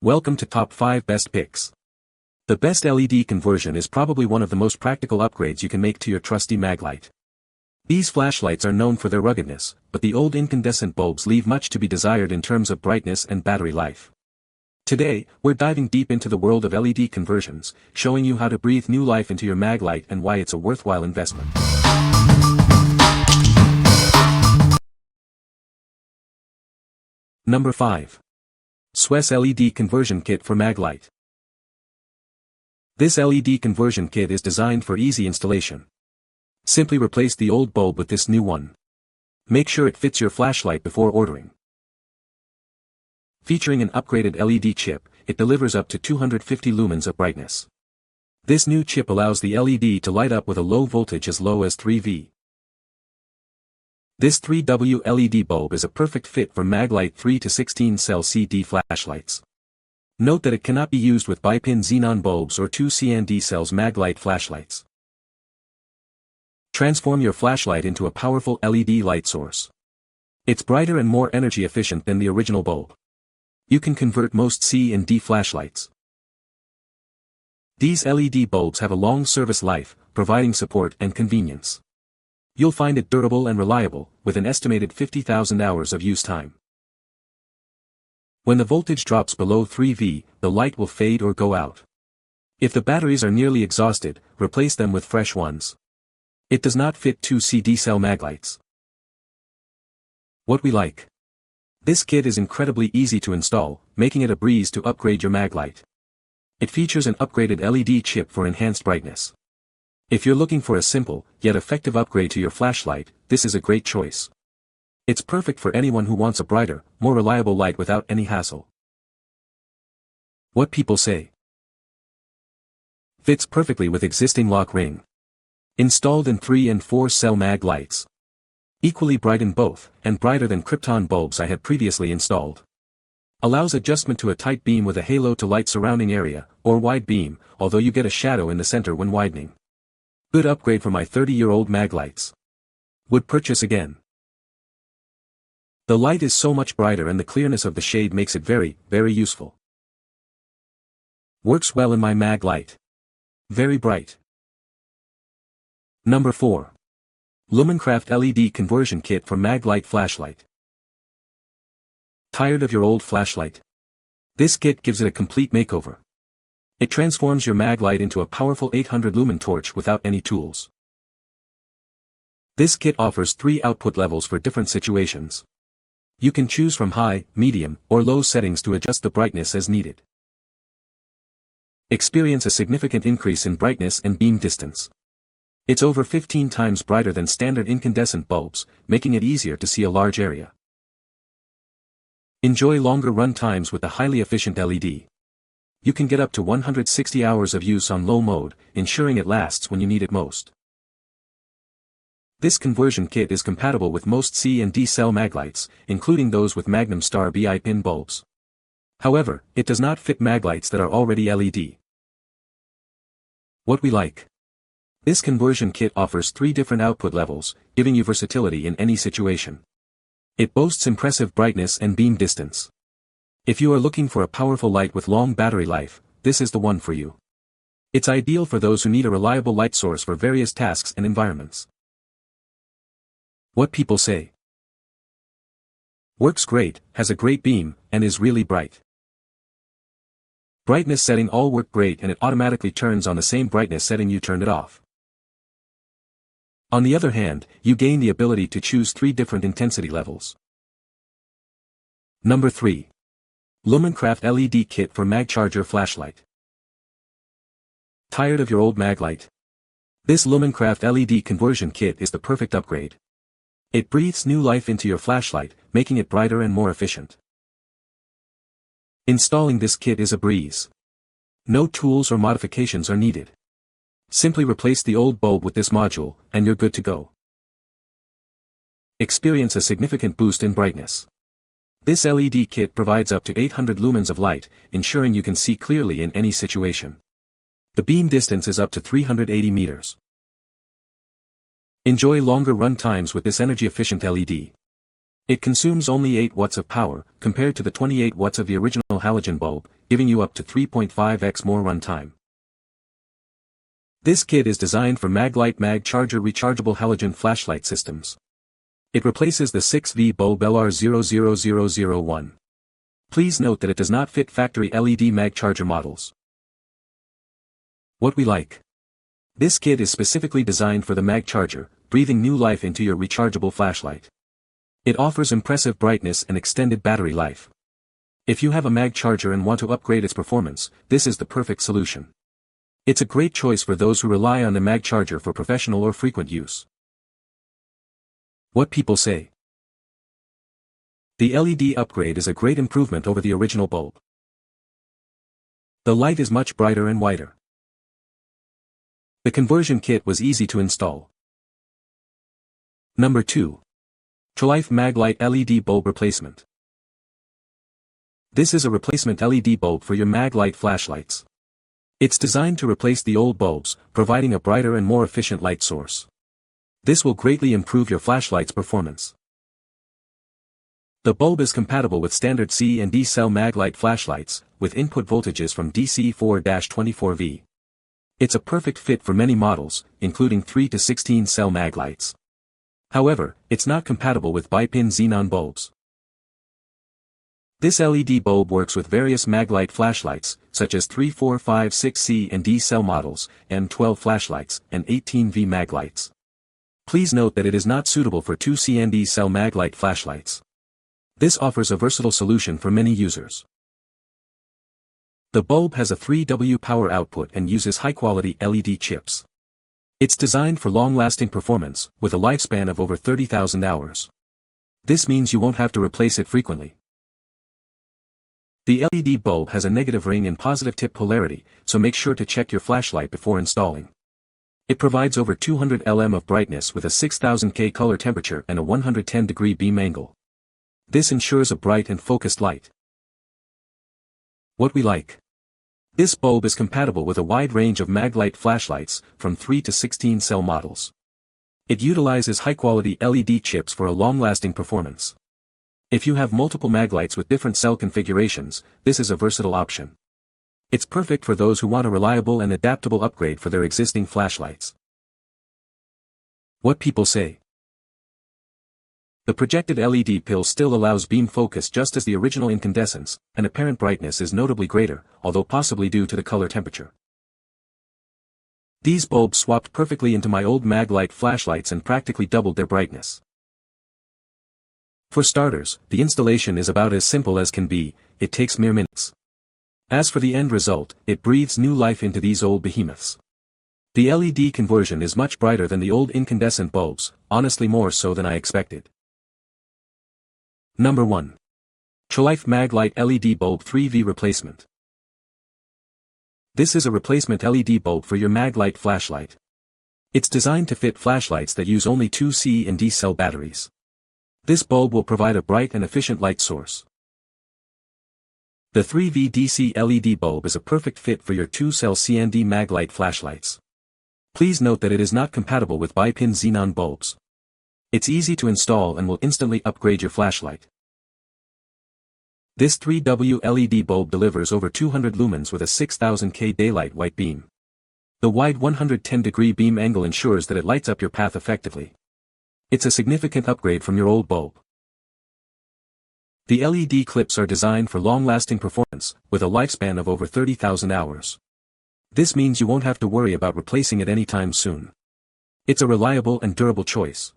Welcome to Top 5 Best Picks. The best LED conversion is probably one of the most practical upgrades you can make to your trusty Maglight. These flashlights are known for their ruggedness, but the old incandescent bulbs leave much to be desired in terms of brightness and battery life. Today, we're diving deep into the world of LED conversions, showing you how to breathe new life into your Maglight and why it's a worthwhile investment. Number 5. Swess LED Conversion Kit for Maglight. This LED conversion kit is designed for easy installation. Simply replace the old bulb with this new one. Make sure it fits your flashlight before ordering. Featuring an upgraded LED chip, it delivers up to 250 lumens of brightness. This new chip allows the LED to light up with a low voltage as low as 3V. This 3W LED bulb is a perfect fit for Maglight 3 to 16 cell CD flashlights. Note that it cannot be used with bipin xenon bulbs or 2 CND cells Maglight flashlights. Transform your flashlight into a powerful LED light source. It's brighter and more energy efficient than the original bulb. You can convert most C and D flashlights. These LED bulbs have a long service life, providing support and convenience. You'll find it durable and reliable, with an estimated 50,000 hours of use time. When the voltage drops below 3V, the light will fade or go out. If the batteries are nearly exhausted, replace them with fresh ones. It does not fit 2 CD cell Maglights. What we like. This kit is incredibly easy to install, making it a breeze to upgrade your Maglight. It features an upgraded LED chip for enhanced brightness. If you're looking for a simple, yet effective upgrade to your flashlight, this is a great choice. It's perfect for anyone who wants a brighter, more reliable light without any hassle. What people say. Fits perfectly with existing lock ring. Installed in 3 and 4 cell Maglights. Equally bright in both, and brighter than Krypton bulbs I had previously installed. Allows adjustment to a tight beam with a halo to light surrounding area, or wide beam, although you get a shadow in the center when widening. Good upgrade for my 30-year-old Maglights. Would purchase again. The light is so much brighter and the clearness of the shade makes it very, very useful. Works well in my Maglight. Very bright. Number 4. Lumencraft LED Conversion Kit for Maglight Flashlight. Tired of your old flashlight? This kit gives it a complete makeover. It transforms your Maglight into a powerful 800 lumen torch without any tools. This kit offers 3 output levels for different situations. You can choose from high, medium, or low settings to adjust the brightness as needed. Experience a significant increase in brightness and beam distance. It's over 15 times brighter than standard incandescent bulbs, making it easier to see a large area. Enjoy longer run times with the highly efficient LED. You can get up to 160 hours of use on low mode, ensuring it lasts when you need it most. This conversion kit is compatible with most C and D cell Maglights, including those with Magnum Star bipin bulbs. However, it does not fit Maglights that are already LED. What we like. This conversion kit offers 3 different output levels, giving you versatility in any situation. It boasts impressive brightness and beam distance. If you are looking for a powerful light with long battery life, this is the one for you. It's ideal for those who need a reliable light source for various tasks and environments. What people say. Works great, has a great beam, and is really bright. Brightness setting all work great and it automatically turns on the same brightness setting you turned it off. On the other hand, you gain the ability to choose 3 different intensity levels. Number 3. Lumencraft LED Kit for MagCharger Flashlight. Tired of your old Maglight? This Lumencraft LED conversion kit is the perfect upgrade. It breathes new life into your flashlight, making it brighter and more efficient. Installing this kit is a breeze. No tools or modifications are needed. Simply replace the old bulb with this module, and you're good to go. Experience a significant boost in brightness. This LED kit provides up to 800 lumens of light, ensuring you can see clearly in any situation. The beam distance is up to 380 meters. Enjoy longer run times with this energy-efficient LED. It consumes only 8 watts of power, compared to the 28 watts of the original halogen bulb, giving you up to 3.5x more runtime. This kit is designed for Maglight MagCharger rechargeable halogen flashlight systems. It replaces the 6V bulb LR00001. Please note that it does not fit factory LED MagCharger models. What we like. This kit is specifically designed for the MagCharger, breathing new life into your rechargeable flashlight. It offers impressive brightness and extended battery life. If you have a MagCharger and want to upgrade its performance, this is the perfect solution. It's a great choice for those who rely on the MagCharger for professional or frequent use. What people say. The LED upgrade is a great improvement over the original bulb. The light is much brighter and whiter. The conversion kit was easy to install. Number 2. TRLIFE Maglight LED bulb replacement. This is a replacement LED bulb for your Maglight flashlights. It's designed to replace the old bulbs, providing a brighter and more efficient light source. This will greatly improve your flashlight's performance. The bulb is compatible with standard C and D cell Maglight flashlights, with input voltages from DC 4-24V. It's a perfect fit for many models, including 3 to 16 cell Maglights. However, it's not compatible with bipin xenon bulbs. This LED bulb works with various Maglight flashlights, such as 3, 4, 5, 6C and D cell models, M12 flashlights, and 18V Maglights. Please note that it is not suitable for 2C and D cell Maglight flashlights. This offers a versatile solution for many users. The bulb has a 3W power output and uses high-quality LED chips. It's designed for long-lasting performance, with a lifespan of over 30,000 hours. This means you won't have to replace it frequently. The LED bulb has a negative ring and positive tip polarity, so make sure to check your flashlight before installing. It provides over 200 lm of brightness with a 6000 K color temperature and a 110-degree beam angle. This ensures a bright and focused light. What we like. This bulb is compatible with a wide range of Maglight flashlights, from 3 to 16 cell models. It utilizes high-quality LED chips for a long-lasting performance. If you have multiple Maglights with different cell configurations, this is a versatile option. It's perfect for those who want a reliable and adaptable upgrade for their existing flashlights. What people say. The projected LED pill still allows beam focus just as the original incandescence, and apparent brightness is notably greater, although possibly due to the color temperature. These bulbs swapped perfectly into my old Maglight flashlights and practically doubled their brightness. For starters, the installation is about as simple as can be, it takes mere minutes. As for the end result, it breathes new life into these old behemoths. The LED conversion is much brighter than the old incandescent bulbs, honestly more so than I expected. Number 1. TRLIFE Maglight LED Bulb 3V Replacement. This is a replacement LED bulb for your Maglight flashlight. It's designed to fit flashlights that use only 2C and D cell batteries. This bulb will provide a bright and efficient light source. The 3V DC LED bulb is a perfect fit for your 2-cell CND Maglight flashlights. Please note that it is not compatible with bipin xenon bulbs. It's easy to install and will instantly upgrade your flashlight. This 3W LED bulb delivers over 200 lumens with a 6000 K daylight white beam. The wide 110-degree beam angle ensures that it lights up your path effectively. It's a significant upgrade from your old bulb. The LED clips are designed for long-lasting performance, with a lifespan of over 30,000 hours. This means you won't have to worry about replacing it anytime soon. It's a reliable and durable choice.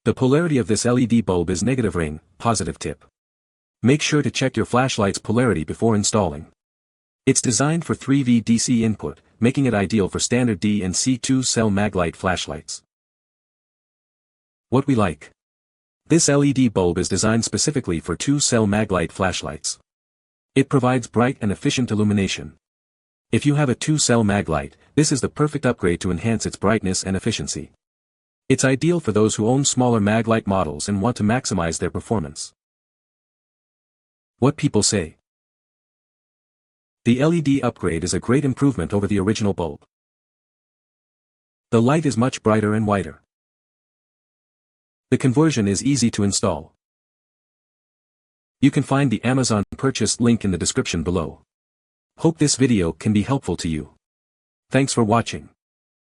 The polarity of this LED bulb is negative ring, positive tip. Make sure to check your flashlight's polarity before installing. It's designed for 3V DC input, making it ideal for standard D and C2 cell Maglight flashlights. What we like. This LED bulb is designed specifically for 2-cell Maglight flashlights. It provides bright and efficient illumination. If you have a 2-cell Maglight, this is the perfect upgrade to enhance its brightness and efficiency. It's ideal for those who own smaller Maglight models and want to maximize their performance. What people say. The LED upgrade is a great improvement over the original bulb. The light is much brighter and whiter. The conversion is easy to install. You can find the Amazon purchase link in the description below. Hope this video can be helpful to you. Thanks for watching.